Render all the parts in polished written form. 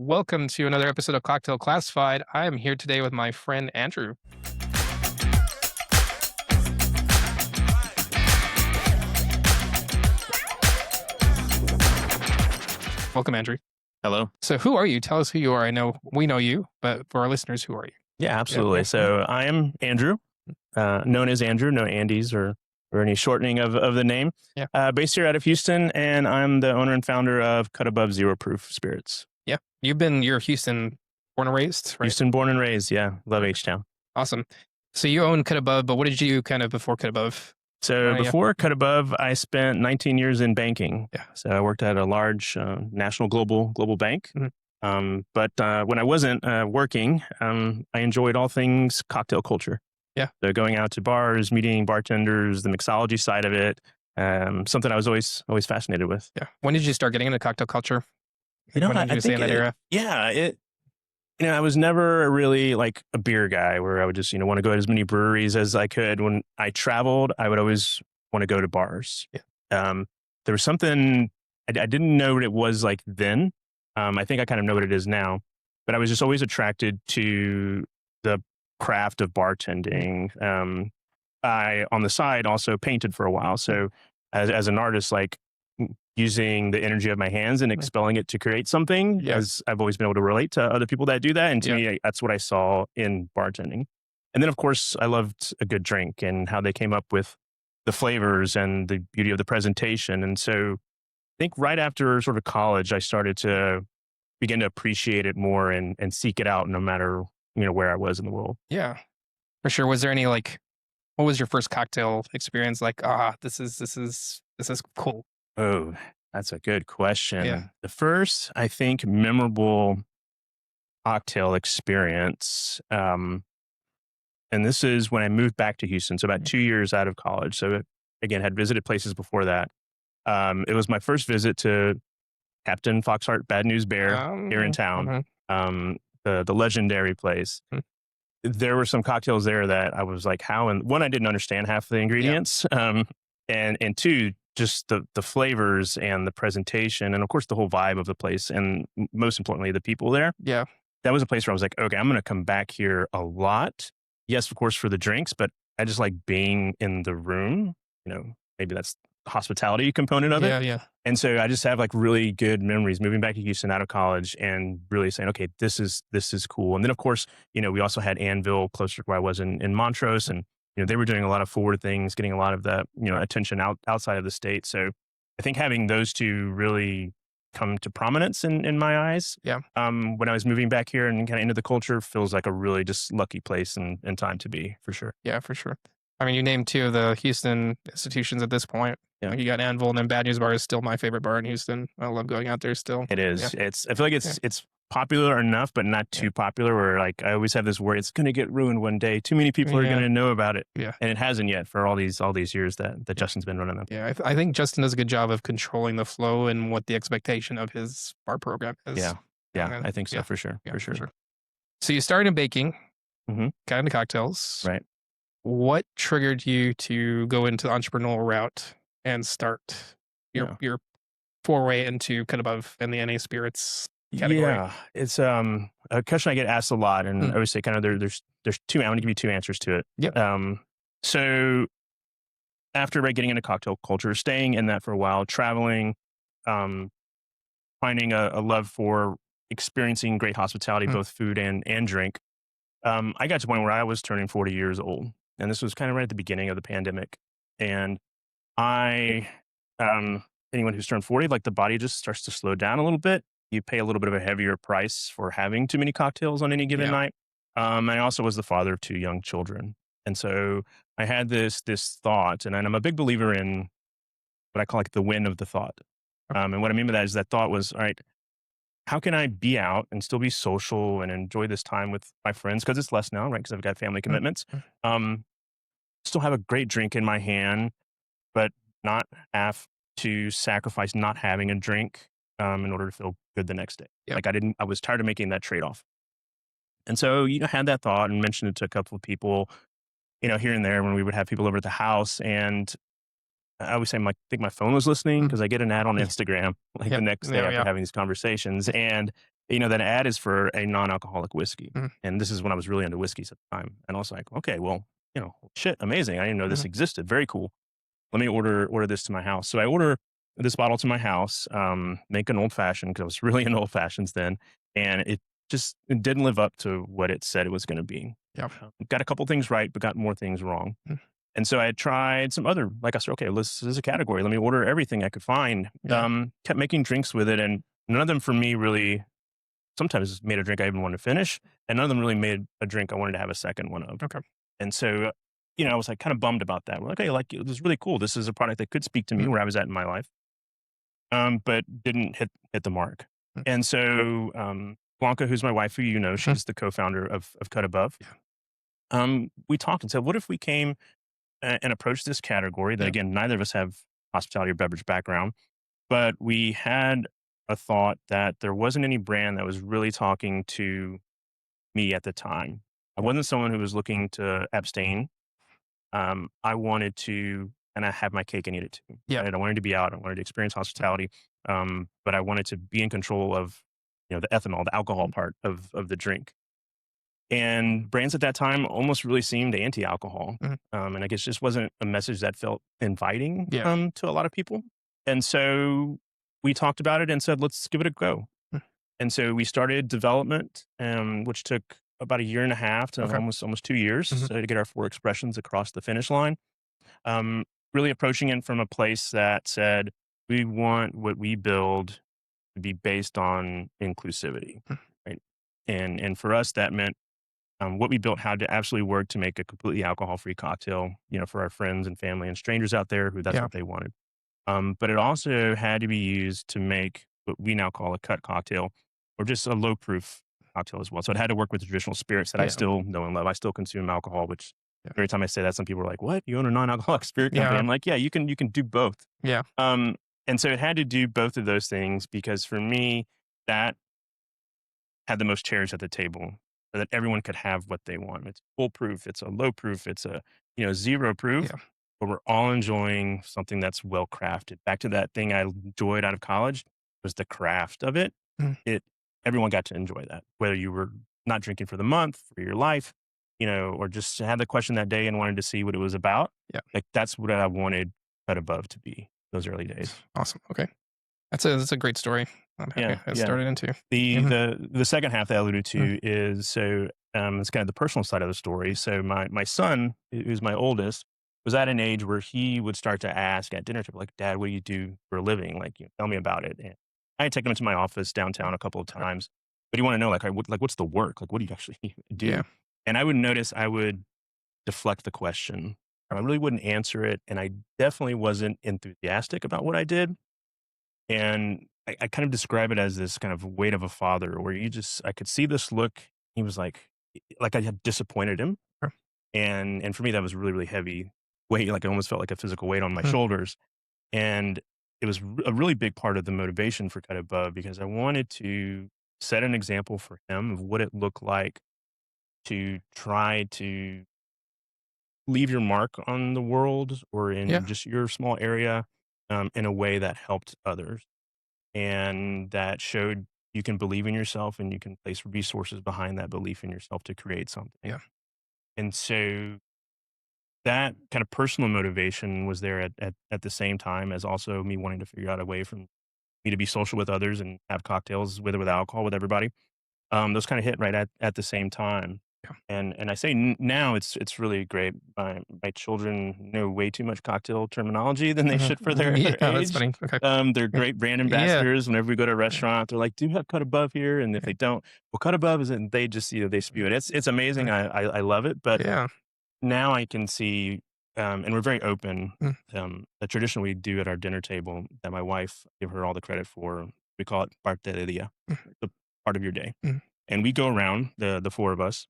Welcome to another episode of Cocktail Classified. I am here today with my friend Andrew. Welcome, Andrew. Hello. So, who are you? Tell us who you are. I know we know you, but for our listeners, who are you? Yeah, absolutely. So I am Andrew, known as Andrew, no Andes or any shortening of the name. Yeah. Based here out of Houston, and I'm the owner and founder of Cut Above Zero Proof Spirits. Yeah. You're Houston born and raised, right? Houston born and raised, yeah. Love H-Town. Awesome. So you own Cut Above, but what did you do kind of before Cut Above? So before Cut Above, I spent 19 years in banking. Yeah. So I worked at a large national global bank. Mm-hmm. But when I wasn't working, I enjoyed all things cocktail culture. Yeah. So going out to bars, meeting bartenders, the mixology side of it, something I was always fascinated with. Yeah. When did you start getting into cocktail culture? You know, When did you say in that era? Yeah, I was never really like a beer guy where I would just, want to go to as many breweries as I could. When I traveled, I would always want to go to bars. Yeah. There was something I didn't know what it was like then. I think I kind of know what it is now, but I was just always attracted to the craft of bartending. I, on the side, also painted for a while. So as an artist, like using the energy of my hands and expelling it to create something, as I've always been able to relate to other people that do that. And to me, that's what I saw in bartending. And then, of course, I loved a good drink and how they came up with the flavors and the beauty of the presentation. And so I think right after sort of college, I started to begin to appreciate it more and seek it out no matter, where I was in the world. Yeah, for sure. Was there any what was your first cocktail experience? Like, this is cool. Oh, that's a good question. Yeah. The first, I think, memorable cocktail experience, and this is when I moved back to Houston, so about 2 years out of college. So again, had visited places before that. It was my first visit to Captain Foxheart Bad News Bear here in town, the legendary place. There were some cocktails there that I was like, how? And one, I didn't understand half the ingredients, and two, just the flavors and the presentation, and of course the whole vibe of the place, and most importantly, the people there. Yeah. That was a place where I was like, okay, I'm going to come back here a lot. Yes, of course, for the drinks, but I just like being in the room. Maybe that's the hospitality component of it. Yeah. And so I just have like really good memories moving back to Houston out of college and really saying, okay, this is cool. And then of course, we also had Anvil closer to where I was in Montrose, and they were doing a lot of forward things, getting a lot of that, attention outside of the state. So I think having those two really come to prominence in my eyes. Yeah. When I was moving back here and kind of into the culture, feels like a really just lucky place and time to be, for sure. Yeah, for sure. I mean, you named two of the Houston institutions at this point. Yeah. You got Anvil, and then Bad News Bar is still my favorite bar in Houston. I love going out there still. It is. Yeah. I feel like it's popular enough, but not too popular, where like I always have this worry it's going to get ruined one day. Too many people are going to know about it. Yeah. And it hasn't yet for all these years that Justin's been running them. Yeah. I think Justin does a good job of controlling the flow and what the expectation of his bar program is. Yeah. I think so, for sure. Yeah, for sure. So you started in baking, got into cocktails. Right. What triggered you to go into the entrepreneurial route and start your foray into Cut Above and the NA Spirits category? Yeah, it's a question I get asked a lot, and I always say kind of there's two. I'm going to give you two answers to it. Yep. So after getting into cocktail culture, staying in that for a while, traveling, finding a love for experiencing great hospitality, both food and drink. I got to a point where I was turning 40 years old, and this was kind of right at the beginning of the pandemic. And anyone who's turned 40, like the body just starts to slow down a little bit. You pay a little bit of a heavier price for having too many cocktails on any given night. I also was the father of 2 young children. And so I had this thought, and I'm a big believer in what I call like the win of the thought. And what I mean by that is that thought was, all right, how can I be out and still be social and enjoy this time with my friends? Because it's less now, right? Because I've got family commitments. Still have a great drink in my hand, but not have to sacrifice not having a drink in order to feel good the next day. Yep. Like I was tired of making that trade-off. And so, had that thought and mentioned it to a couple of people, here and there when we would have people over at the house. And I always say, I think my phone was listening because I get an ad on Instagram the next day after having these conversations. And that ad is for a non-alcoholic whiskey. Mhm. And this is when I was really into whiskeys at the time. And I was like, okay, well, shit, amazing. I didn't know this Mhm. existed. Very cool. Let me order this to my house. So I order this bottle to my house, make an old fashioned because I was really into old fashions then. And it didn't live up to what it said it was going to be. Yep. Got a couple things right, but got more things wrong. Mm. And so I had tried some other, like I said, okay, this is a category. Let me order everything I could find. Yeah. Kept making drinks with it. And none of them for me really sometimes made a drink I even wanted to finish. And none of them really made a drink I wanted to have a second one of. Okay. And so, I was like kind of bummed about that. We're like, okay, like it was really cool. This is a product that could speak to me Mm. where I was at in my life, but didn't hit the mark. Mm. And so, Blanca, who's my wife, who Mhm. she's the co-founder of Cut Above. Yeah. We talked and said, what if we came and approached this category that Yeah. again, neither of us have hospitality or beverage background, but we had a thought that there wasn't any brand that was really talking to me at the time. I wasn't someone who was looking to abstain. I wanted to and I have my cake and eat it too. Yeah. Right? I wanted to be out. I wanted to experience hospitality, but I wanted to be in control of the ethanol, the alcohol Mm. part of the drink. And brands at that time almost really seemed anti-alcohol, Mhm. and I guess just wasn't a message that felt inviting Yeah. to a lot of people. And so we talked about it and said, let's give it a go. Mm. And so we started development, which took about a year and a half to Okay. almost 2 years Mhm. to get our four expressions across the finish line. Um, really approaching it from a place that said, we want what we build to be based on inclusivity, Mm. right? And for us, that meant what we built had to absolutely work to make a completely alcohol-free cocktail, for our friends and family and strangers out there who that's Yeah. what they wanted. But it also had to be used to make what we now call a cut cocktail or just a low proof cocktail as well. So it had to work with the traditional spirits that I Yeah. still know and love. I still consume alcohol, which Yeah. every time I say that, some people are like, what? You own a non-alcoholic spirit company? Yeah. I'm like, yeah, you can do both. Yeah. Um, and so it had to do both of those things because for me, that had the most chairs at the table so that everyone could have what they want. It's foolproof, it's a low proof, it's a zero proof, Yeah. but we're all enjoying something that's well crafted. Back to that thing I enjoyed out of college was the craft of it. Mm. It Everyone got to enjoy that, whether you were not drinking for the month, for your life, or just had the question that day and wanted to see what it was about. Yeah. Like that's what I wanted Cut Above to be those early days. Awesome. Okay. That's a great story. I'm happy Yeah, I yeah. started into. The Mhm. the the second half that I alluded Mm. to is so it's kind of the personal side of the story. So my son, who's my oldest, was at an age where he would start to ask at dinner table, like, "Dad, what do you do for a living? Like, tell me about it." And I had taken him to my office downtown a couple of Okay. times, but he wanted to know, like, what's the work? Like, what do you actually Yeah. do? And I would notice I would deflect the question. I really wouldn't answer it, and I definitely wasn't enthusiastic about what I did. And I kind of describe it as this kind of weight of a father where I could see this look. He was like I had disappointed him. Sure. And for me, that was really, really heavy weight. Like I almost felt like a physical weight on my Mhm. shoulders. And it was a really big part of the motivation for Cut Above because I wanted to set an example for him of what it looked like to try to leave your mark on the world or in Yeah. just your small area in a way that helped others and that showed you can believe in yourself and you can place resources behind that belief in yourself to create something. Yeah. And so that kind of personal motivation was there at the same time as also me wanting to figure out a way for me to be social with others and have cocktails with or without alcohol with everybody. Those kind of hit right at the same time. Yeah. And I say now it's really great. My children know way too much cocktail terminology than they Mhm. should for their Yeah. That's age. funny. Okay. They're Yeah. great brand Yeah. ambassadors. Whenever we go to a Yeah. restaurant, they're like, "Do you have Cut Above here?" And if Yeah. they don't, well, Cut Above is, and they just they spew it. It's amazing. Mhm. I love it. But Yeah. now I can see, and we're very open. Mm. A tradition we do at our dinner table that my wife give her all the credit for. We call it parte del día, Mm. the part of your day, Mm. and we go around the four of us,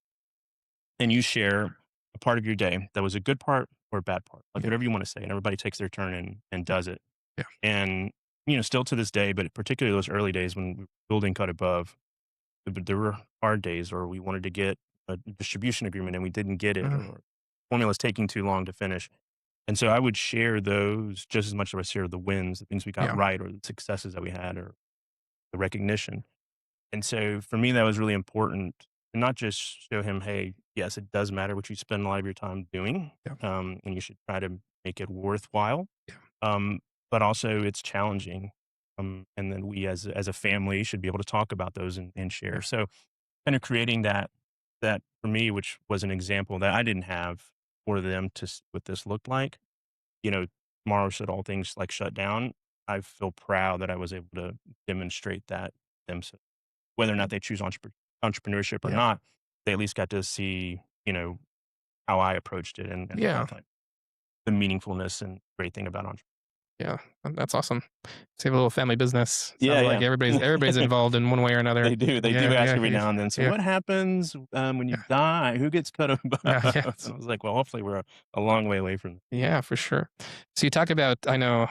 and you share a part of your day that was a good part or a bad part, like Yeah. whatever you want to say, and everybody takes their turn and does it. Yeah. And still to this day, but particularly those early days when we were building Cut Above, there were hard days where we wanted to get a distribution agreement and we didn't get it, Mhm. or formula's taking too long to finish. And so I would share those just as much as I share the wins, the things we got Yeah. right, or the successes that we had, or the recognition. And so for me, that was really important to not just show him, hey, yes, it does matter what you spend a lot of your time doing, Yeah. and you should try to make it worthwhile. Yeah. Um, but also it's challenging. And then we as a family should be able to talk about those and share. Yeah. So kind of creating that for me, which was an example that I didn't have for them to what this looked like. You know, tomorrow should all things like shut down. I feel proud that I was able to demonstrate that them. So whether or not they choose entrepreneurship or Yeah. not, they at least got to see, how I approached it and Yeah. kind of like the meaningfulness and great thing about entrepreneurship. Yeah. That's awesome. So you have a little family business. Yeah, Sounds like yeah. everybody's involved in one way or another. They do. They do Yeah. ask Yeah. every Yeah. now and then. So Yeah. what happens when you Yeah. die? Who gets cut above? Yeah. And I was like, well, hopefully we're a long way away from. Yeah, for sure. So you talk about, I know,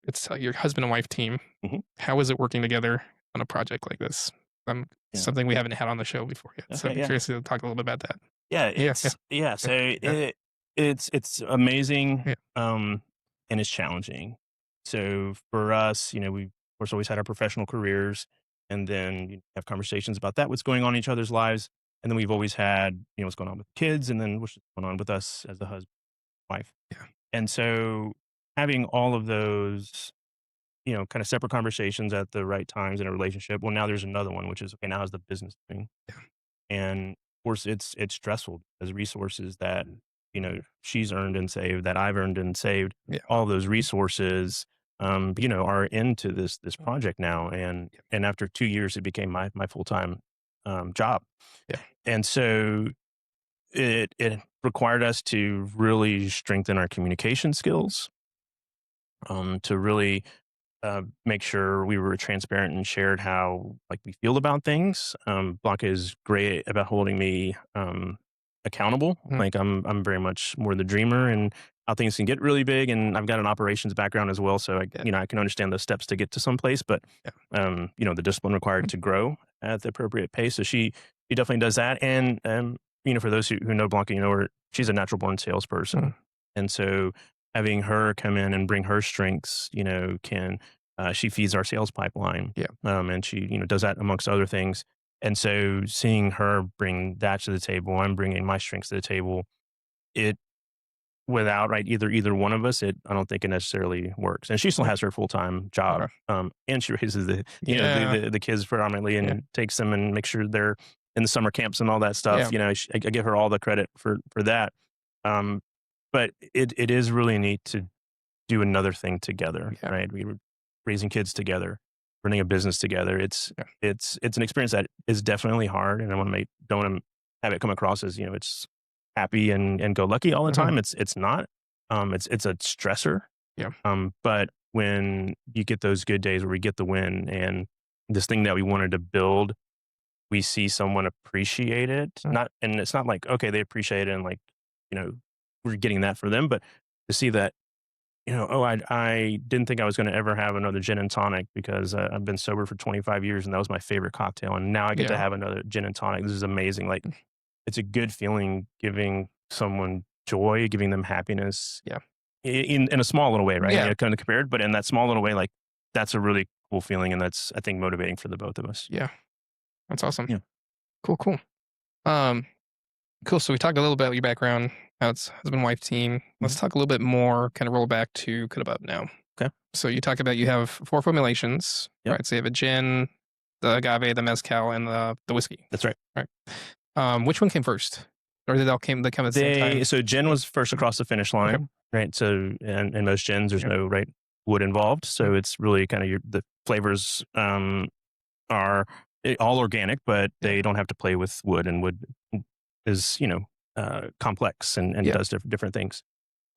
it's your husband and wife team. Mhm. How is it working together on a project like this? Yeah. Something we haven't had on the show before yet. So Okay. I'm Yeah. curious to talk a little bit about that. Yeah. Yeah, yeah, So yeah, it's amazing. yeah, And it's challenging. So for us, we of course always had our professional careers, and then you have conversations about that, what's going on in each other's lives, and then we've always had what's going on with kids, and then what's going on with us as the husband wife. yeah, And so having all of those, kind of separate conversations at the right times in a relationship. Well, now there's another one, which is okay. Now is the business thing, yeah, and of course it's stressful as resources that she's earned and saved, that I've earned and saved. yeah, All those resources, are into this project now, and after 2 years, it became my full time job, yeah, and so it required us to really strengthen our communication skills, to really make sure we were transparent and shared how like we feel about things. Blanca is great about holding me accountable. mhm, Like I'm very much more the dreamer and how things can get really big. And I've got an operations background as well, so yeah, I can understand the steps to get to some place, but yeah, the discipline required mhm, to grow at the appropriate pace. So she definitely does that. And for those who know Blanca, she's a natural born salesperson, mhm, and so having her come in and bring her strengths, can she feeds our sales pipeline, yeah, and she does that amongst other things. And so seeing her bring that to the table, I'm bringing my strengths to the table. It without right either one of us, I don't think it necessarily works. And she still yeah, has her full time job, okay, and she raises the yeah, the kids predominantly yeah, and takes them and makes sure they're in the summer camps and all that stuff. yeah, I give her all the credit for that. Um, but it is really neat to do another thing together, yeah, right? We were raising kids together, running a business together. yeah, It's an experience that is definitely hard, and I want to don't want to have it come across as it's happy and go lucky all the mhm, time. It's not. It's a stressor. yeah, But when you get those good days where we get the win and this thing that we wanted to build, we see someone appreciate it. mhm, Not, and it's not like okay, they appreciate it and like we're getting that for them, but to see that oh, I didn't think I was going to ever have another gin and tonic because I've been sober for 25 years and that was my favorite cocktail. And now I get to yeah, have another gin and tonic. This is amazing. Like, it's a good feeling giving someone joy, giving them happiness yeah, in a small little way, right? yeah, Kind of compared, but in that small little way, like, that's a really cool feeling. And that's, I think, motivating for the both of us. yeah. That's awesome. Yeah. Cool, cool. Um, Cool. So we talked a little about your background, how it's husband wife team. Let's Mhm. talk a little bit more, kind of roll back to Cut About Now. Okay. So you talk about you have 4 formulations, Yep. right? So you have a gin, the agave, the mezcal, and the whiskey. That's right. Right. Which one came first, or did they come at the same time? So gin was first across the finish line, Okay. right? So and most gins, there's Yep. no right wood involved, so Mhm. it's really kind of the flavors are all organic, but Yeah. they don't have to play with wood, and wood is complex and Yeah. does different things.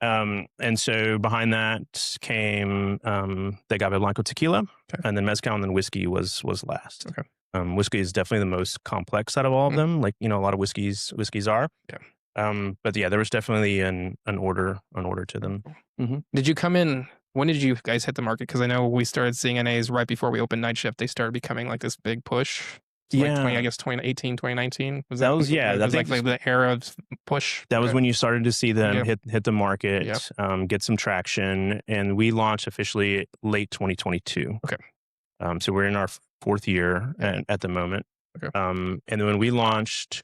And so behind that came the agave blanco tequila, Okay. and then mezcal, and then whiskey was last. Okay. Whiskey is definitely the most complex out of all of Mm. them. Like a lot of whiskeys are. Yeah. But yeah, there was definitely an order to them. Mhm. Did you come in? When did you guys hit the market? Because I know we started seeing NAs right before we opened night shift. They started becoming like this big push. So like 20, I Yeah, guess 2018, 2019. Was that was it I was like think the era of push. that was Okay. when you started to see them Yep. hit the market, Yep. get some traction, and we launched officially late 2022. Okay. So we're in our 4th year at the moment. Okay. And then when we launched,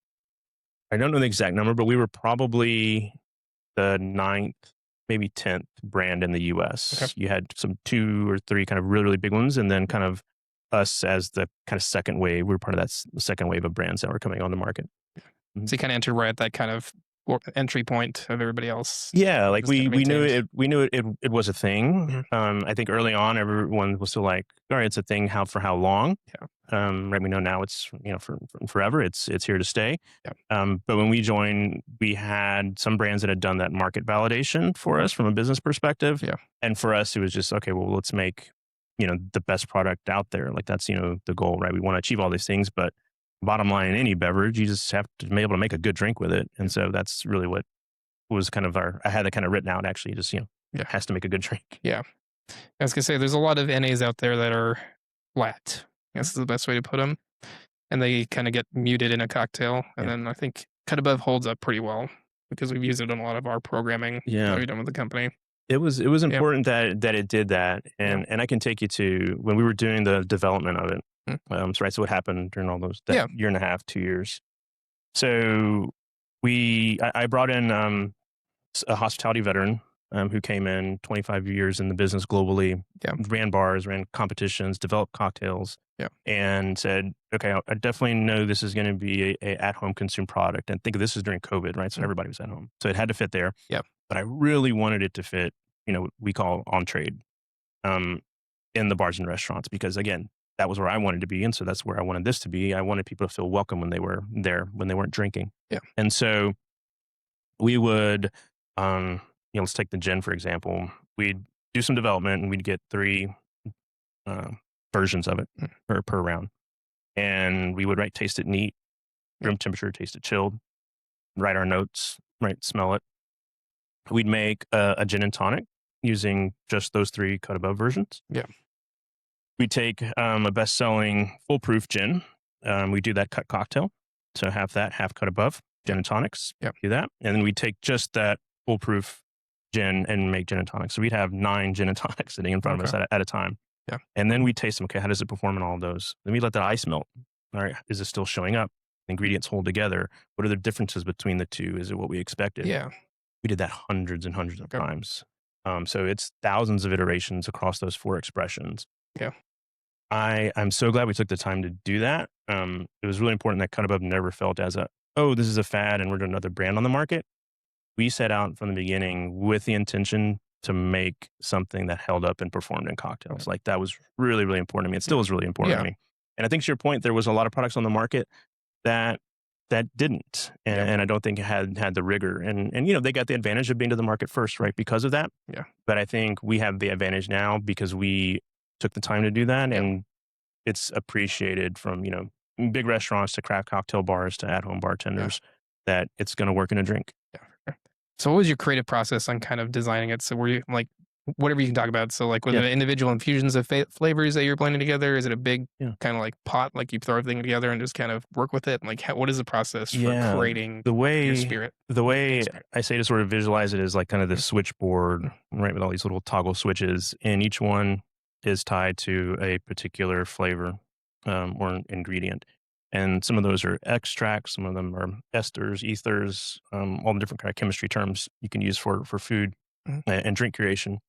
I don't know the exact number, but we were probably the 9th, maybe 10th brand in the US. Okay. You had some 2 or 3 kind of really, really big ones, and then kind of us as the kind of second wave. We were part of that second wave of brands that were coming on the market. So you kind of entered right at that kind of entry point of everybody else. Yeah, like we knew it was a thing. Mm-hmm. I think early on everyone was still like, all right, it's a thing. For how long? Yeah. Right. We know now it's for forever. It's here to stay. Yeah. But when we joined, we had some brands that had done that market validation for us from a business perspective. Yeah. And for us, it was just okay. Well, let's make the best product out there. Like that's the goal, right? We want to achieve all these things, but bottom line in any beverage, you just have to be able to make a good drink with it. And so that's really what was kind of I had that kind of written out actually, just, has to make a good drink. Yeah. I was going to say, there's a lot of NAs out there that are flat. I guess is the best way to put them. And they kind of get muted in a cocktail. And then I think Cut Above holds up pretty well because we've used it in a lot of our programming that we've done with the company. It was important that it did that. And I can take you to when we were doing the development of it. So what happened during all those year and a half, 2 years. So I brought in a hospitality veteran who came in 25 years in the business globally, ran bars, ran competitions, developed cocktails, and said, okay, I definitely know this is going to be a at-home consumed product. And think of this as during COVID, right? So everybody was at home. So it had to fit there. Yeah. But I really wanted it to fit, what we call on trade in the bars and restaurants, because again, that was where I wanted to be. And so that's where I wanted this to be. I wanted people to feel welcome when they were there, when they weren't drinking. Yeah. And so we would, let's take the gin, for example. We'd do some development and we'd get 3 versions of it per round. And we would taste it neat, room temperature, taste it chilled, write our notes, smell it. We'd make a gin and tonic using just those 3 Cut Above versions. Yeah. We take a best-selling foolproof gin. We do that cut cocktail. So half that, half Cut Above, gin and tonics. Yeah. Do that. And then we take just that foolproof gin and make gin and tonics. So we'd have 9 gin and tonics sitting in front of us at a time. Yeah. And then we taste them. Okay, how does it perform in all of those? Then we let the ice melt. All right, is it still showing up? Ingredients hold together. What are the differences between the two? Is it what we expected? Yeah. We did that hundreds and hundreds of times. So it's thousands of iterations across those 4 expressions. Yeah. I'm so glad we took the time to do that. It was really important that Cut Above never felt as this is a fad and we're doing another brand on the market. We set out from the beginning with the intention to make something that held up and performed in cocktails. Like that was really, really important to me. It still is really important to me. And I think to your point, there was a lot of products on the market that didn't. And I don't think it had the rigor. And they got the advantage of being to the market first, right? Because of that. Yeah. But I think we have the advantage now because we took the time to do that. And it's appreciated from, big restaurants to craft cocktail bars to at-home bartenders that it's going to work in a drink. Yeah. So what was your creative process on kind of designing it? So were you like, whatever you can talk about. So like, were the individual infusions of flavors that you're blending together? Is it a big kind of like pot, like you throw everything together and just kind of work with it? Like, what is the process for creating your spirit? The way I say to sort of visualize it is like kind of the switchboard, right? With all these little toggle switches, and each one is tied to a particular flavor or ingredient. And some of those are extracts, some of them are esters, ethers, all the different kind of chemistry terms you can use for food and drink creation.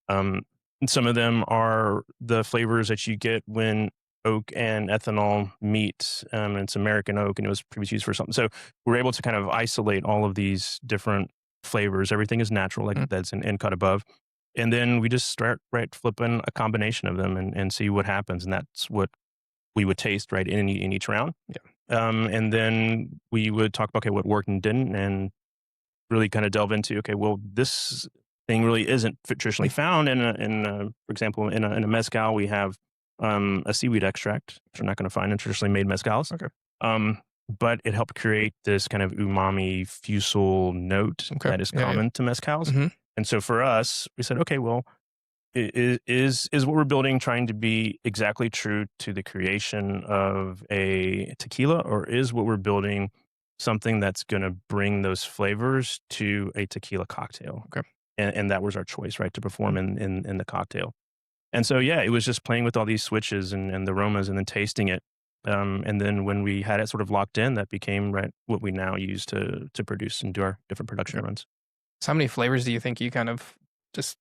And some of them are the flavors that you get when oak and ethanol meet. And it's American oak, and it was previously used for something. So we're able to kind of isolate all of these different flavors. Everything is natural, like that's in Cut Above. And then we just start flipping a combination of them and see what happens. And that's what we would taste in each round. Yeah. And then we would talk about what worked and didn't, and really kind of delve into well, this thing really isn't traditionally found for example, in a mezcal. We have a seaweed extract, which you're not going to find in traditionally made mezcals. Okay. But it helped create this kind of umami fusel note that is common to mezcals. Mm-hmm. And so for us, we said, okay, well, is what we're building trying to be exactly true to the creation of a tequila, or is what we're building something that's going to bring those flavors to a tequila cocktail? Okay. And that was our choice, to perform in the cocktail. And so, yeah, it was just playing with all these switches and the aromas and then tasting it. And then when we had it sort of locked in, that became what we now use to produce and do our different production runs. So how many flavors do you think you kind of just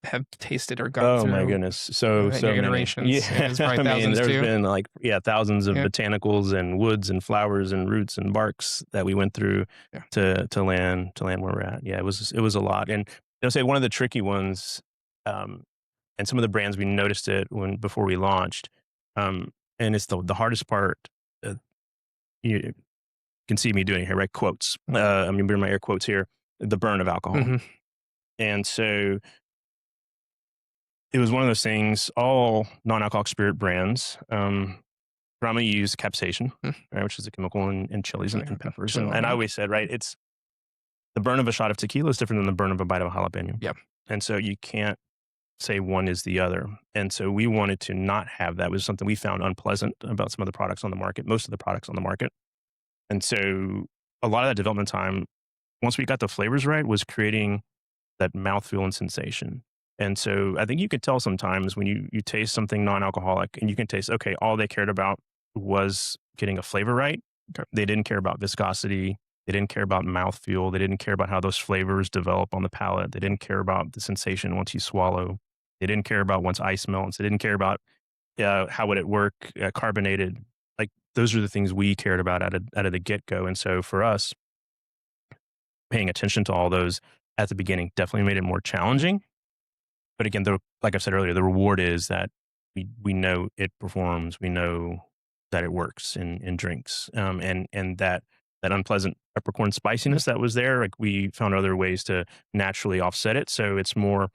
have tasted or gone Oh my through goodness. So in your many. iterations? Yeah. It's probably I mean, thousands there's too. been like, thousands of Yeah. botanicals and woods and flowers and roots and barks that we went through Yeah. to land where we're at. Yeah, it was a lot. And I'll say one of the tricky ones, and some of the brands we noticed it before we launched. And it's the hardest part. You can see me doing it here, right? Quotes. I'm gonna bring my air quotes here. The burn of alcohol. Mm-hmm. And so it was one of those things. All non-alcoholic spirit brands primarily use capsaicin, right, which is a chemical in chilies and peppers. And I always said, right, it's the burn of a shot of tequila is different than the burn of a bite of a jalapeno. Yeah. And so you can't say one is the other. And so we wanted to not have that. It was something we found unpleasant about some of the products on the market, most of the products on the market. And so a lot of that development time, once we got the flavors right, was creating that mouthfeel and sensation. And so I think you could tell sometimes when you taste something non-alcoholic and you can taste, okay, all they cared about was getting a flavor right. Okay. They didn't care about viscosity. They didn't care about mouthfeel. They didn't care about how those flavors develop on the palate. They didn't care about the sensation once you swallow. They didn't care about once ice melts. They didn't care about how would it work, carbonated. Like those are the things we cared about out of the get-go. And so for us, paying attention to all those at the beginning definitely made it more challenging. But again, like I said earlier, the reward is that we know it performs. We know that it works in drinks, and that unpleasant peppercorn spiciness that was there. Like we found other ways to naturally offset it, so it's more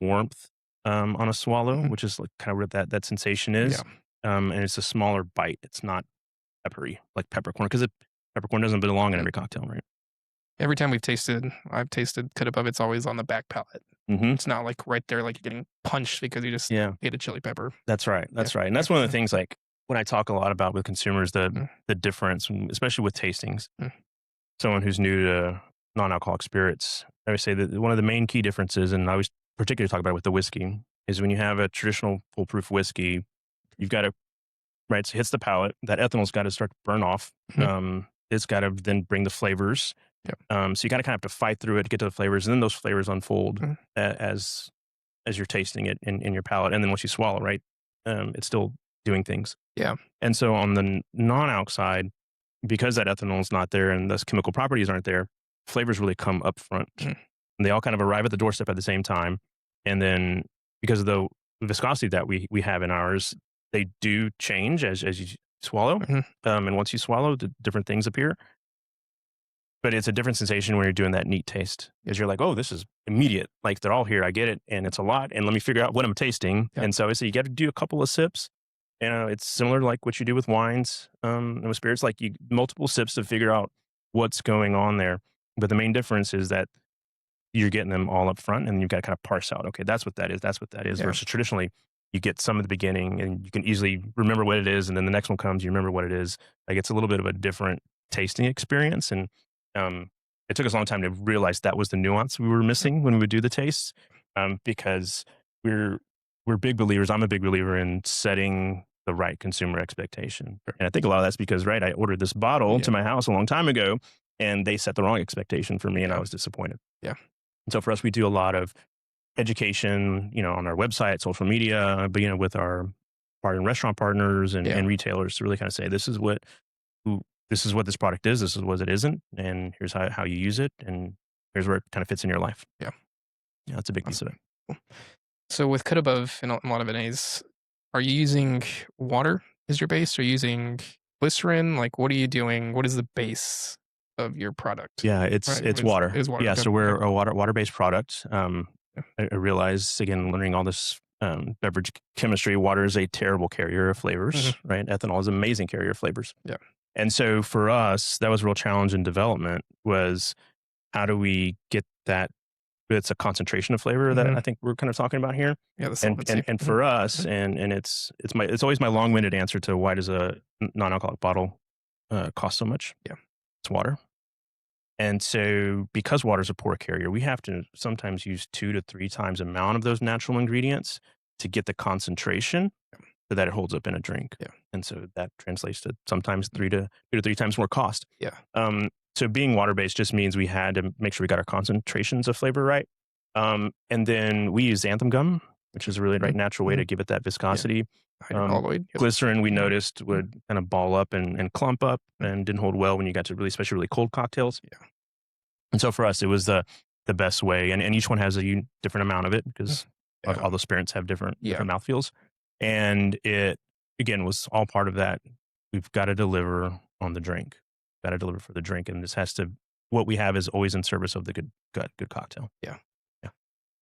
warmth on a swallow, which is like kind of what that sensation is. Yeah. And it's a smaller bite. It's not peppery like peppercorn because peppercorn doesn't belong in every cocktail, right? Every time I've tasted cut above, it's always on the back palate. Mm-hmm. It's not like right there, like you're getting punched because you just ate a chili pepper. That's right. That's right. And that's one of the things, like when I talk a lot about with consumers, the difference, especially with tastings. Someone who's new to non-alcoholic spirits, I would say that one of the main key differences, and I always particularly talk about it with the whiskey, is when you have a traditional foolproof whiskey, you've got to, right, so it hits the palate, that ethanol's got to start to burn off. It's got to then bring the flavors. So you got to kind of have to fight through it to get to the flavors, and then those flavors unfold as you're tasting it in your palate. And then once you swallow, right, it's still doing things. Yeah. And so on the non-alc side, because that ethanol is not there and those chemical properties aren't there, flavors really come up front. And they all kind of arrive at the doorstep at the same time. And then because of the viscosity that we have in ours, they do change as you swallow. And once you swallow, the different things appear. But it's a different sensation when you're doing that neat taste. Is you're like, oh, this is immediate. Like they're all here. I get it. And it's a lot. And let me figure out what I'm tasting. And so you got to do a couple of sips. It's similar to like what you do with wines and with spirits, like multiple sips to figure out what's going on there. But the main difference is that you're getting them all up front and you've got to kind of parse out, okay, that's what that is. That's what that is. Versus traditionally, you get some at the beginning and you can easily remember what it is. And then the next one comes, you remember what it is. Like it's a little bit of a different tasting experience. And it took us a long time to realize that was the nuance we were missing when we would do the tastes, because we're big believers. I'm a big believer in setting the right consumer expectation. And I think a lot of that's because, right, I ordered this bottle to my house a long time ago and they set the wrong expectation for me and I was disappointed. Yeah. And so for us, we do a lot of education, on our website, social media, but, with our bar and restaurant partners and retailers to really kind of say, this is what this product is, this is what it isn't, and here's how you use it, and here's where it kind of fits in your life. Yeah, that's a big piece of it. So with cut above and a lot of NAs, are you using water as your base? Are you using glycerin? Like, what are you doing? What is the base of your product? Yeah, it's water. It's water. Yeah, Okay. so we're a water-based product. I realize, again, learning all this beverage chemistry, water is a terrible carrier of flavors, right? Ethanol is an amazing carrier of flavors. Yeah. And so for us, that was a real challenge in development was how do we get that? It's a concentration of flavor that I think we're kind of talking about here. Yeah, and for us, and it's always my long-winded answer to why does a non-alcoholic bottle cost so much? Yeah, it's water. And so because water is a poor carrier, we have to sometimes use 2 to 3 times the amount of those natural ingredients to get the concentration so that it holds up in a drink. Yeah. And so that translates to sometimes 2 to 3 times more cost. Yeah. So being water-based just means we had to make sure we got our concentrations of flavor right. And then we use xanthan gum, which is a really natural way to give it that viscosity. Hydrocolloid. Glycerin, we noticed, would kind of ball up and clump up and didn't hold well when you got to especially really cold cocktails. Yeah. And so for us, it was the best way. And each one has a different amount of it because all the spirits have different mouthfeels. And it, again, was all part of that. We've got to deliver on the drink. Got to deliver for the drink. And this has to, what we have is always in service of the good cocktail. Yeah.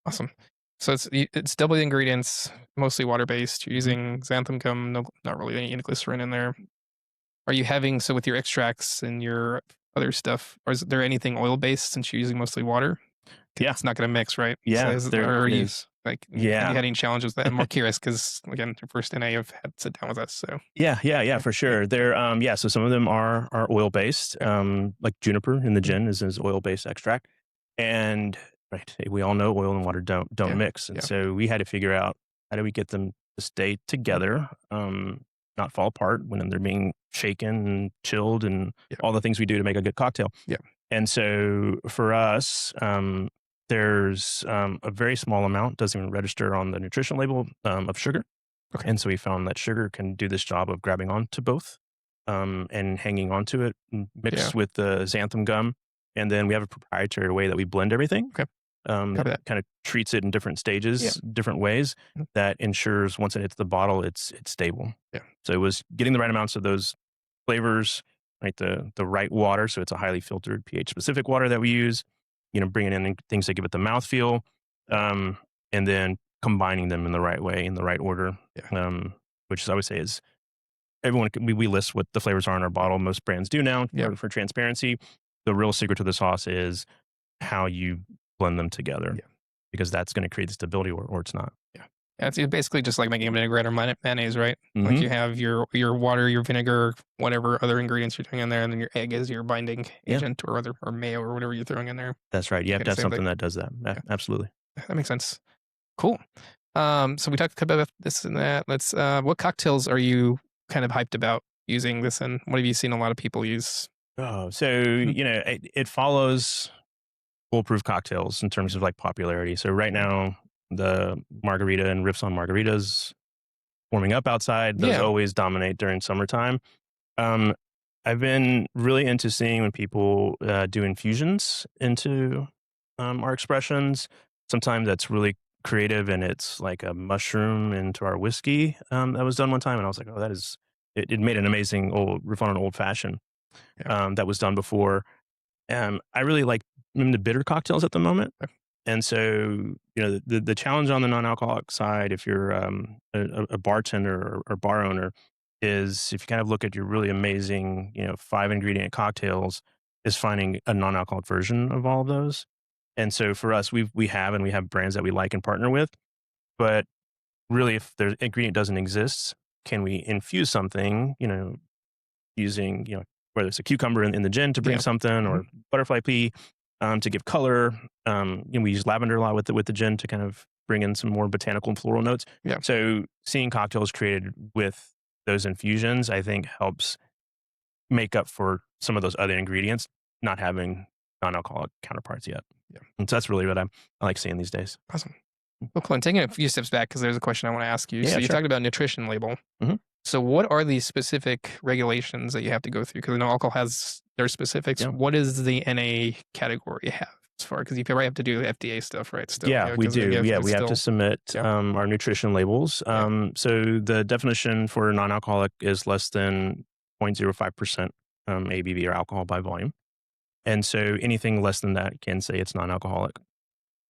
Awesome. So it's double the ingredients, mostly water-based. You're using xanthan gum, not really any glycerin in there. Are you having, so with your extracts and your other stuff, or is there anything oil-based since you're using mostly water? Yeah. It's not going to mix, right? Yeah, So there is. Like, have you had any challenges with that? I'm more curious because, again, your first NA have had to sit down with us. So yeah, for sure. They're so some of them are oil based, like juniper in the gin is oil based extract, and we all know oil and water don't mix, and so we had to figure out how do we get them to stay together, not fall apart when they're being shaken and chilled and all the things we do to make a good cocktail. Yeah, and so for us, there's a very small amount, doesn't even register on the nutrition label, of sugar. Okay. And so we found that sugar can do this job of grabbing onto both and hanging onto it, mixed with the xanthan gum. And then we have a proprietary way that we blend everything. Okay. That kind of treats it in different stages, different ways that ensures once it hits the bottle, it's stable. Yeah. So it was getting the right amounts of those flavors, right? The right water. So it's a highly filtered pH specific water that we use. Bringing in things that give it the mouthfeel, and then combining them in the right way, in the right order, which is, I would say, is everyone, we list what the flavors are in our bottle. Most brands do now for transparency. The real secret to the sauce is how you blend them together, because that's going to create the stability or it's not. Yeah. It's basically just like making a vinaigrette or mayonnaise, right? Like you have your water, your vinegar, whatever other ingredients you're doing in there, and then your egg is your binding agent or mayo or whatever you're throwing in there. That's right. You have to have something that does that. Absolutely. That makes sense. Cool. So we talked about this and that. Let's. What cocktails are you kind of hyped about using this in? What have you seen a lot of people use? Oh, so it follows foolproof cocktails in terms of like popularity. So right now, the margarita and riffs on margaritas warming up outside, those always dominate during summertime. I've been really into seeing when people do infusions into our expressions. Sometimes that's really creative, and it's like a mushroom into our whiskey that was done one time, and I was like, oh, that is, it made an amazing riff on an old fashioned that was done before. I really like the bitter cocktails at the moment. And so, the challenge on the non-alcoholic side, if you're a bartender or bar owner, is if you kind of look at your really amazing, 5-ingredient cocktails, is finding a non-alcoholic version of all of those. And so for us, we have brands that we like and partner with. But really, if the ingredient doesn't exist, can we infuse something, using, whether it's a cucumber in the gin to bring something, or butterfly pea to give color. We use lavender a lot with the gin to kind of bring in some more botanical and floral notes. Yeah. So seeing cocktails created with those infusions, I think, helps make up for some of those other ingredients not having non-alcoholic counterparts yet. Yeah. And so that's really what I like seeing these days. Awesome. Well, Clint, taking a few steps back, because there's a question I want to ask you. So you talked about nutrition label. So what are the specific regulations that you have to go through? Because I know alcohol has their specifics. Yeah. What does the NA category have as far? Because you probably have to do FDA stuff, right? Still, we do. We have to submit our nutrition labels. So the definition for non-alcoholic is less than 0.05% ABV or alcohol by volume. And so anything less than that can say it's non-alcoholic.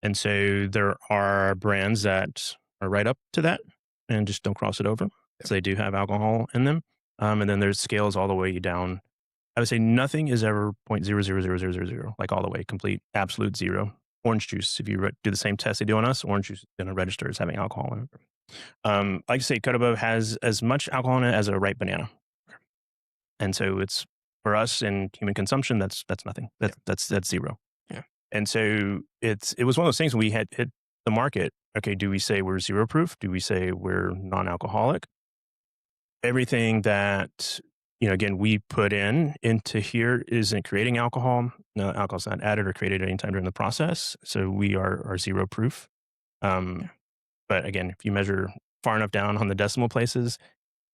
And so there are brands that are right up to that and just don't cross it over. So they do have alcohol in them. And then there's scales all the way down. I would say nothing is ever 0.000000, like all the way, complete, absolute zero. Orange juice, if you do the same test they do on us, orange juice is going to register as having alcohol in it. Like I say, Código has as much alcohol in it as a ripe banana. And so it's, for us in human consumption, that's nothing. That's zero. Yeah. And so it was one of those things when we had hit the market, Okay, do we say we're zero proof? Do we say we're non-alcoholic? Everything that, again, we put into here isn't creating alcohol. No, alcohol's not added or created at any time during the process. So we are zero proof. Yeah. But again, if you measure far enough down on the decimal places,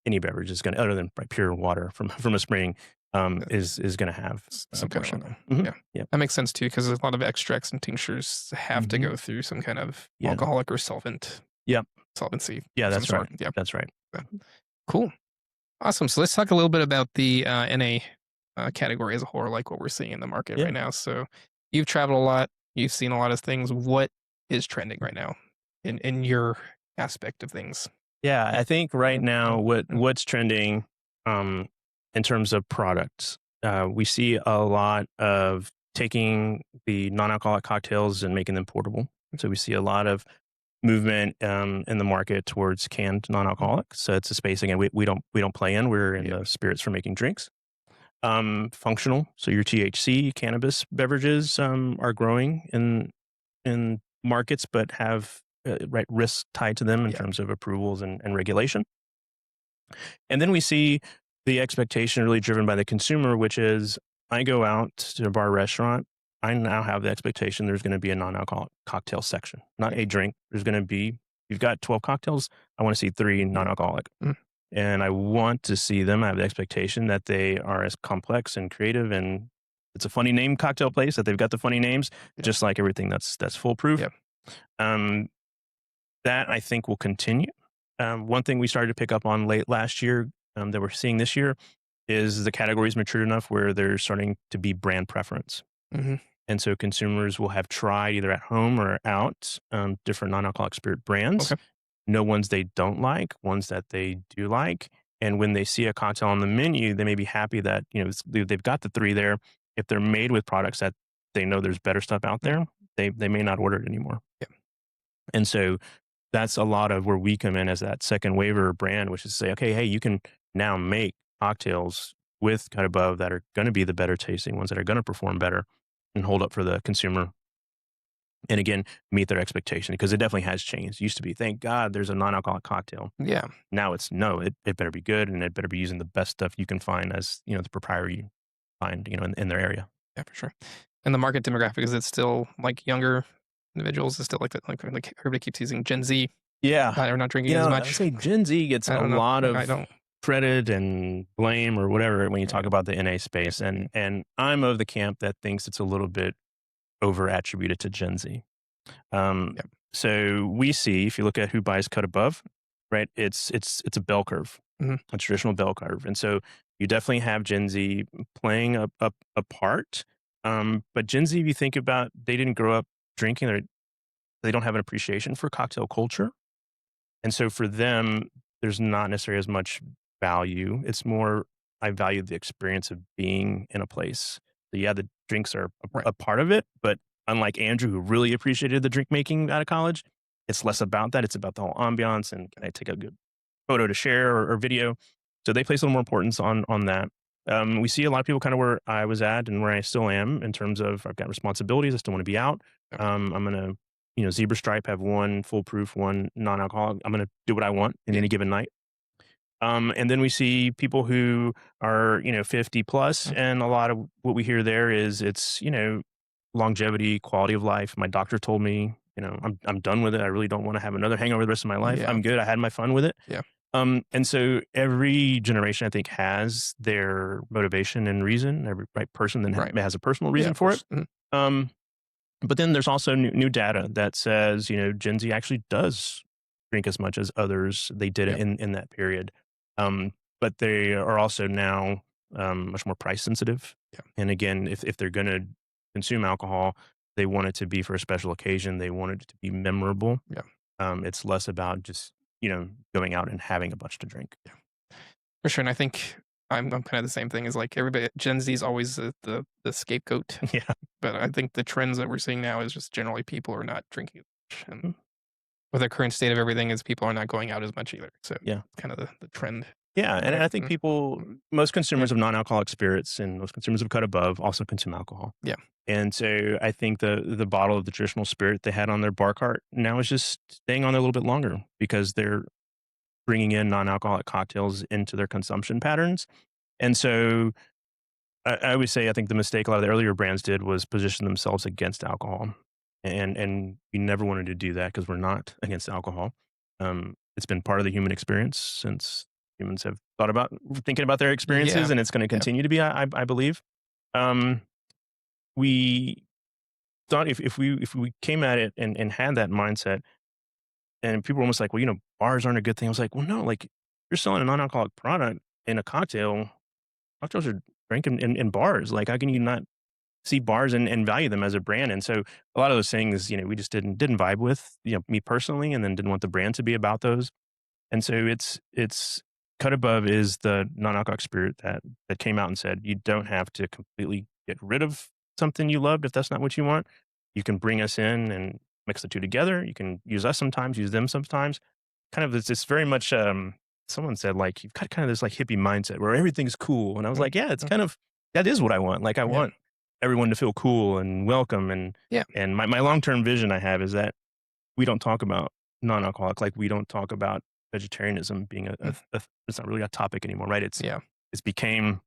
any beverage is going to, other than pure water from a spring, is going to have a Some kind portion of of that. yeah. Yeah. That makes sense too, because a lot of extracts and tinctures have to Mhm. go through some kind of Yeah. alcoholic or solvency Yeah, of some that's right. sort. Yeah. That's right. Yeah. Cool. Awesome. So let's talk a little bit about the NA category as a whole, like what we're seeing in the market Yeah. right now. So you've traveled a lot, you've seen a lot of things. What is trending right now in your aspect of things? Yeah, I think right now Mm. what's trending in terms of products, we see a lot of taking the non-alcoholic cocktails and making them portable. So we see a lot of movement in the market towards canned non-alcoholic. So it's a space again we don't play in. We're in Yeah. the spirits for making drinks. Functional. So your THC cannabis beverages are growing in markets, but have risks tied to them in Yeah. terms of approvals and regulation. And then we see the expectation really driven by the consumer, which is I go out to a bar restaurant. I now have the expectation there's going to be a non-alcoholic cocktail section, not a drink. There's going to be, you've got 12 cocktails. I want to see 3 non-alcoholic. Mm. And I want to see them. I have the expectation that they are as complex and creative, and it's a funny name cocktail place, that they've got the funny names, Yeah. just like everything that's foolproof. Yeah. That I think will continue. One thing we started to pick up on late last year, that we're seeing this year, is the categories matured enough where there's starting to be brand preference. Hmm. And so consumers will have tried either at home or out different non-alcoholic spirit brands, Okay. know ones they don't like, ones that they do like. And when they see a cocktail on the menu, they may be happy that they've got the 3 there. If they're made with products that they know there's better stuff out there, they may not order it anymore. Yeah. And so that's a lot of where we come in as that second waiver brand, which is to say, okay, hey, you can now make cocktails with cut above that are going to be the better tasting ones, that are going to perform better and hold up for the consumer. And again, meet their expectation, because it definitely has changed. It used to be, thank God there's a non-alcoholic cocktail. Yeah. Now it's no, it better be good, and it better be using the best stuff you can find, as the proprietor you find, in their area. Yeah, for sure. And the market demographic, is it still like younger individuals? Is still like everybody keeps using Gen Z? Yeah. Are not drinking as I much. say Gen Z gets I a don't know. lot I of don't. credit and blame or whatever when you talk Yeah. about the NA space. And I'm of the camp that thinks it's a little bit over attributed to Gen Z. Yep. So we see, if you look at who buys cut above, right, it's a bell curve, Mhm. a traditional bell curve. And so you definitely have Gen Z playing a part. But Gen Z, if you think about, they didn't grow up drinking, or they don't have an appreciation for cocktail culture. And so for them, there's not necessarily as much value. It's more, I value the experience of being in a place. So yeah, the drinks are Right. a part of it, but unlike Andrew, who really appreciated the drink making out of college, it's less about that. It's about the whole ambiance, and can I take a good photo to share, or video. So they place a little more importance on that. We see a lot of people kind of where I was at and where I still am, in terms of I've got responsibilities. I still want to be out. Okay. I'm going to, Zebra Stripe, have one foolproof, one non-alcoholic. I'm going to do what I want in any given night. And then we see people who are, 50 plus, Mhm. and a lot of what we hear there is it's, longevity, quality of life. My doctor told me, I'm done with it. I really don't want to have another hangover the rest of my life. Yeah. I'm good. I had my fun with it. Yeah. And so every generation, I think, has their motivation and reason. Every person then Right. has a personal Yeah, reason of for course. it. Mhm. But then there's also new data that says, Gen Z actually does drink as much as others. They did it Yeah. in that period. But they are also now much more price sensitive. Yeah. And again, if they're going to consume alcohol, they want it to be for a special occasion. They want it to be memorable. Yeah. It's less about just, going out and having a bunch to drink. For sure. And I think I'm kind of the same thing as like everybody. Gen Z is always the scapegoat. Yeah. But I think the trends that we're seeing now is just generally people are not drinking as much. And Mm. with the current state of everything, is people are not going out as much either. So Yeah. it's kind of the trend. Yeah, and Right. I think most Yeah. consumers of non-alcoholic spirits and most consumers of cut above also consume alcohol. Yeah. And so I think the bottle of the traditional spirit they had on their bar cart now is just staying on there a little bit longer because they're bringing in non-alcoholic cocktails into their consumption patterns. And so I would say I think the mistake a lot of the earlier brands did was position themselves against alcohol, and we never wanted to do that because we're not against alcohol. It's been part of the human experience since humans have thought about thinking about their experiences, Yeah. and it's going to Yeah. continue to be. I believe. Um, we thought if we came at it and had that mindset, and people were almost like, well, bars aren't a good thing. I was like, well, no, like you're selling a non-alcoholic product in a cocktail. Cocktails are drinking in bars. Like, how can you not see bars and value them as a brand? And so a lot of those things, we just didn't vibe with, me personally, and then didn't want the brand to be about those. And so it's Cut Above is the non-alcoholic spirit that came out and said, you don't have to completely get rid of something you loved if that's not what you want. You can bring us in and mix the two together. You can use us sometimes, use them sometimes. Kind of this very much someone said, like, you've got kind of this like hippie mindset where everything's cool. And I was Mm, like, yeah, it's mm, kind of that is what I want. Like I yeah. want everyone to feel cool and welcome. Yeah. And my long-term vision I have is that we don't talk about non-alcoholic, like we don't talk about vegetarianism being Mm, it's not really a topic anymore, right? yeah. It's became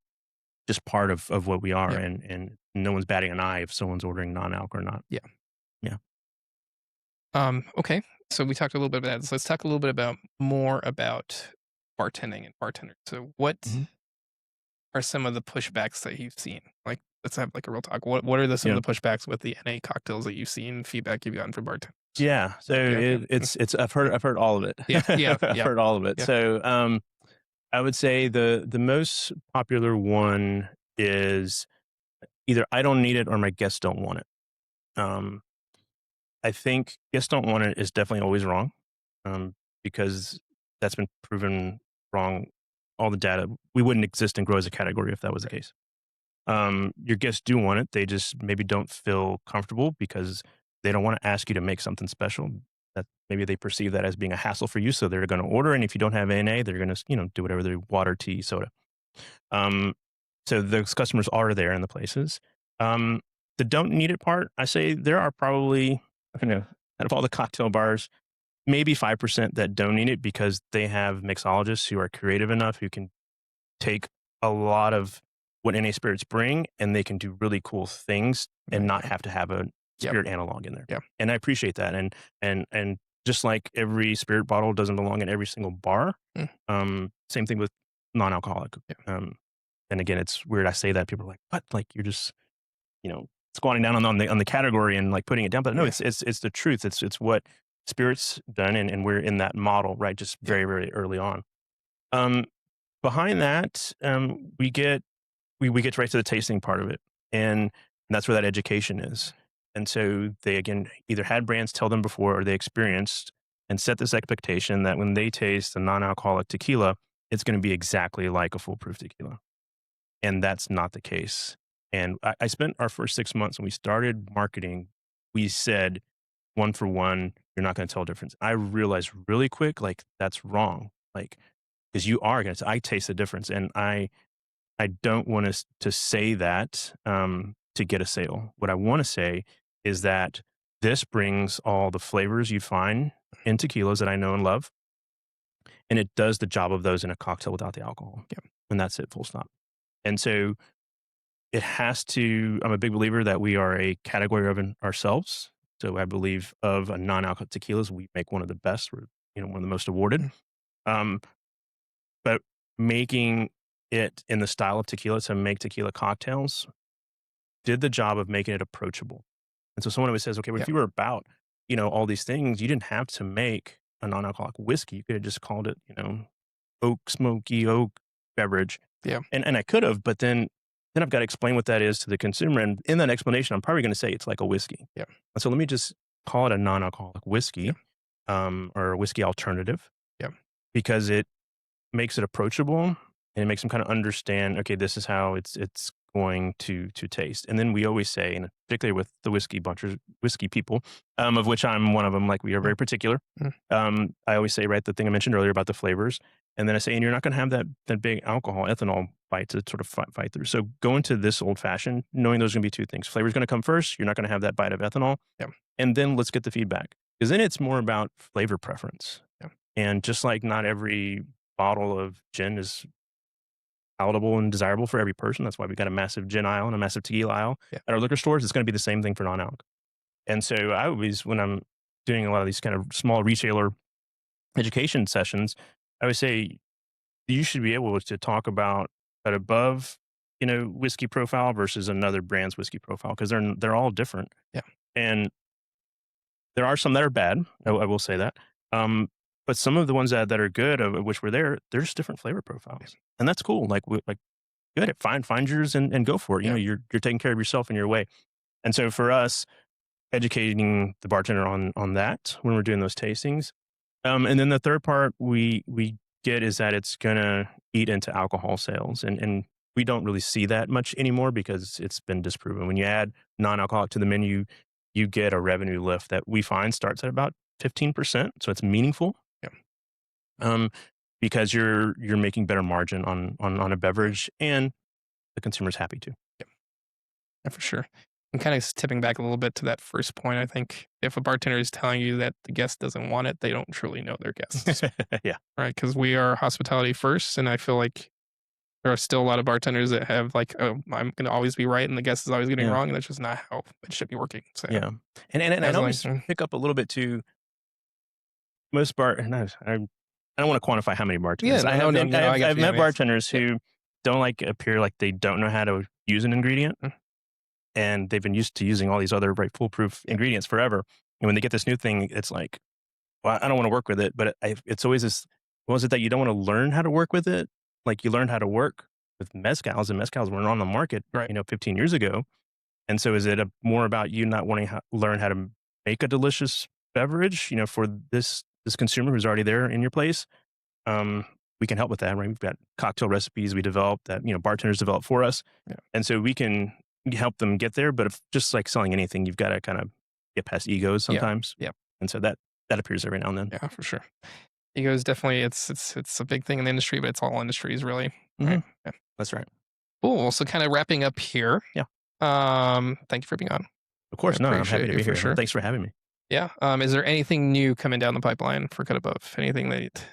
just part of what we are, Yeah. and no one's batting an eye if someone's ordering non-alc or not. Yeah. Yeah. Okay. So we talked a little bit about that. So let's talk a little bit more about bartending and bartenders. So what Mhm. are some of the pushbacks that you've seen? Like, let's have like a real talk. What are some Yeah. of the pushbacks with the NA cocktails that you've seen, feedback you've gotten from bartenders? Yeah. So Yeah. Yeah. it's I've heard all of it. Yeah. Yeah. I've Yeah. heard all of it. Yeah. So I would say the most popular one is either I don't need it or my guests don't want it. Um, I think guests don't want it is definitely always wrong, because that's been proven wrong. All the data, we wouldn't exist and grow as a category if that was the Right. case. Your guests do want it. They just maybe don't feel comfortable because they don't want to ask you to make something special. That maybe they perceive that as being a hassle for you, so they're going to order. And if you don't have NA, they're going to do whatever their water, tea, soda. Um, so those customers are there in the places. Um, the don't need it part, I say there are probably out of all the cocktail bars, maybe 5% that don't need it because they have mixologists who are creative enough who can take a lot of what NA spirits bring, and they can do really cool things and Right. not have to have a Yep. spirit analog in there. Yep. And I appreciate that. And just like every spirit bottle doesn't belong in every single bar, same thing with non-alcoholic. Yeah. And again, it's weird I say that. People are like, "What? Like you're just, squatting down on the category and like putting it down." But no, Yeah. it's the truth. It's what spirits done, and we're in that model, right? Just Yeah. very, very early on. Um, Behind that, we get right to the tasting part of it, and that's where that education is. And so they again either had brands tell them before, or they experienced and set this expectation that when they taste a non-alcoholic tequila, it's going to be exactly like a foolproof tequila, and that's not the case. And I spent our first 6 months when we started marketing. We said, one for one, you're not going to tell a difference. I realized really quick, like that's wrong. Like, because you are going to, I taste the difference, and I don't want us to say that to get a sale. What I want to say is that this brings all the flavors you find in tequilas that I know and love, and it does the job of those in a cocktail without the alcohol. Yeah. And that's it, full stop. And so it has to, I'm a big believer that we are a category of ourselves. So I believe of a non-alcoholic tequilas, we make one of the best. We're, one of the most awarded. Mm. Um, but making it in the style of tequila to make tequila cocktails did the job of making it approachable. And so someone always says, okay, well, if Yeah. you were about, all these things, you didn't have to make a non-alcoholic whiskey. You could have just called it, smoky oak beverage. Yeah. And I could have, but then I've got to explain what that is to the consumer. And in that explanation, I'm probably going to say it's like a whiskey. Yeah. And so let me just call it a non-alcoholic whiskey, Yeah. or a whiskey alternative. Yeah. Because it makes it approachable, and it makes them kind of understand, okay, this is how it's going to taste. And then we always say, and particularly with the whiskey people, of which I'm one of them, like we are very particular. Mm. I always say, right, the thing I mentioned earlier about the flavors, And then I say, and you're not going to have that big ethanol bite to sort of fight through. So go into this old fashioned, knowing those are going to be two things. Flavor's going to come first. You're not going to have that bite of ethanol. Yeah. And then let's get the feedback. Because then it's more about flavor preference. Yeah. And just like not every bottle of gin is palatable and desirable for every person. That's why we got a massive gin aisle and a massive tequila aisle at our liquor stores. It's going to be the same thing for non-alc. And so I always, when I'm doing a lot of these kind of small retailer education sessions, I would say you should be able to talk about that above, whiskey profile versus another brand's whiskey profile, because they're all different. Yeah. And there are some that are bad. I will say that. But some of the ones that are good, of which were there, they're just different flavor profiles, and that's cool. Like good, find yours and go for it. You're taking care of yourself in your way. And so for us, educating the bartender on that when we're doing those tastings, and then the third part we get is that it's gonna eat into alcohol sales, and we don't really see that much anymore because it's been disproven. When you add non-alcoholic to the menu, you get a revenue lift that we find starts at about 15%, so it's meaningful. Because you're making better margin on a beverage, and the consumer's happy too. Yeah, for sure. And kind of tipping back a little bit to that first point, I think if a bartender is telling you that the guest doesn't want it, they don't truly know their guests. Yeah. Right. Because we are hospitality first. And I feel like there are still a lot of bartenders that have like, oh, I'm going to always be right and the guest is always getting wrong. And that's just not how it should be working. So, yeah. And I always pick up a little bit to most I don't want to quantify how many bartenders. Yeah, I've met bartenders who don't appear like they don't know how to use an ingredient, and they've been used to using all these other foolproof ingredients forever. And when they get this new thing, it's like, well, I don't want to work with it. But it's always this. Was it that you don't want to learn how to work with it? Like you learned how to work with mezcals, and mezcals weren't on the market, 15 years ago. And so is it more about you not wanting to learn how to make a delicious beverage, for this consumer who's already there in your place? We can help with that, right? We've got cocktail recipes we developed that, bartenders develop for us. Yeah. And so we can help them get there. But if just like selling anything, you've got to kind of get past egos sometimes. Yeah. And so that appears every now and then. Yeah, for sure. Egos definitely, it's a big thing in the industry, but it's all industries really. Mm-hmm. Right? Yeah. That's right. Cool. So kind of wrapping up here. Yeah. Thank you for being on. Of course. No, I'm happy to be here. Sure. Thanks for having me. Yeah. Is there anything new coming down the pipeline for Cut Above? Anything that?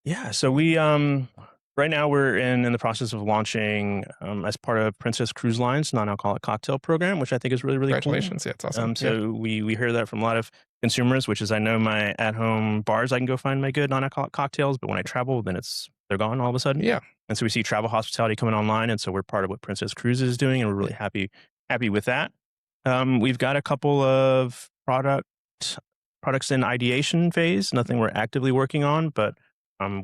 Yeah. So we right now we're in the process of launching as part of Princess Cruise Line's non-alcoholic cocktail program, which I think is really, really Congratulations. cool. Yeah, it's awesome. So we hear that from a lot of consumers, which is I know my at-home bars, I can go find my good non-alcoholic cocktails, but when I travel, then they're gone all of a sudden. Yeah. And so we see travel hospitality coming online, and so we're part of what Princess Cruise is doing, and we're really happy with that. We've got a couple of products in ideation phase, nothing we're actively working on, but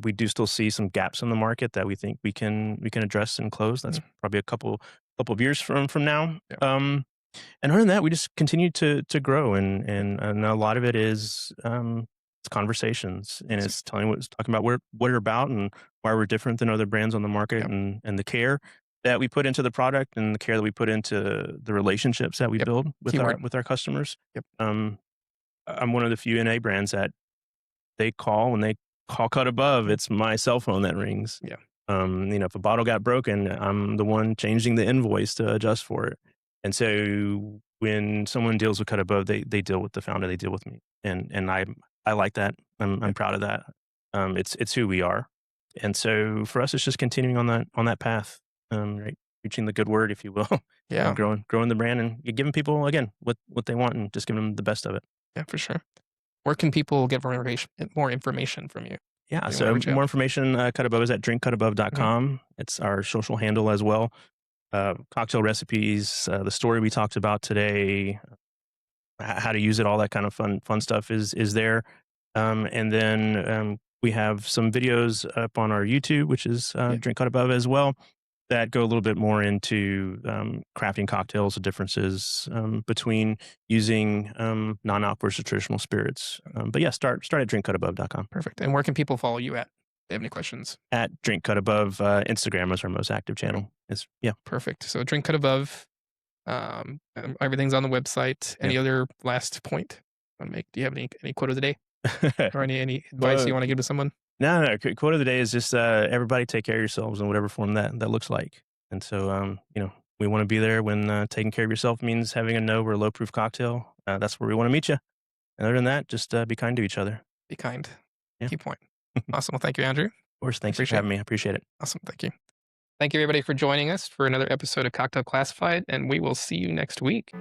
we do still see some gaps in the market that we think we can address and close. That's probably a couple of years from now. Yeah. And other than that, we just continue to grow, and a lot of it is it's conversations, and it's talking about what we're about and why we're different than other brands on the market, and the care that we put into the product and the care that we put into the relationships that we build with our customers. Yep. I'm one of the few NA brands that they call when they call Cut Above. It's my cell phone that rings. Yeah. If a bottle got broken, I'm the one changing the invoice to adjust for it. And so when someone deals with Cut Above, they deal with the founder, they deal with me, and I like that. I'm proud of that. It's who we are, and so for us, it's just continuing on that path, right? Reaching the good word, if you will. Yeah. Growing the brand and giving people again what they want and just giving them the best of it. Yeah, for sure. Where can people get more information from you? Yeah, so more information, Cut Above is at drinkcutabove.com. It's our social handle as well. Cocktail recipes, the story we talked about today, how to use it, all that kind of fun stuff is there. And then we have some videos up on our YouTube, which is Drink Cut Above as well, that go a little bit more into crafting cocktails, the differences between using non-alc versus traditional spirits. But yeah, start at drinkcutabove.com. Perfect. And where can people follow you at? If they have any questions? At Drink Cut Above. Instagram is our most active channel. Perfect. So Drink Cut Above. Everything's on the website. Any other last point you want to make? Do you have any quote of the day? Or any advice you want to give to someone? No, quote of the day is just everybody take care of yourselves in whatever form that looks like. And so, we want to be there when taking care of yourself means having a no or low proof cocktail. That's where we want to meet you. And other than that, just be kind to each other. Be kind. Yeah. Key point. Awesome. Well, thank you, Andrew. Of course. Thanks for having me. I appreciate it. Awesome. Thank you. Thank you, everybody, for joining us for another episode of Cocktail Classified, and we will see you next week.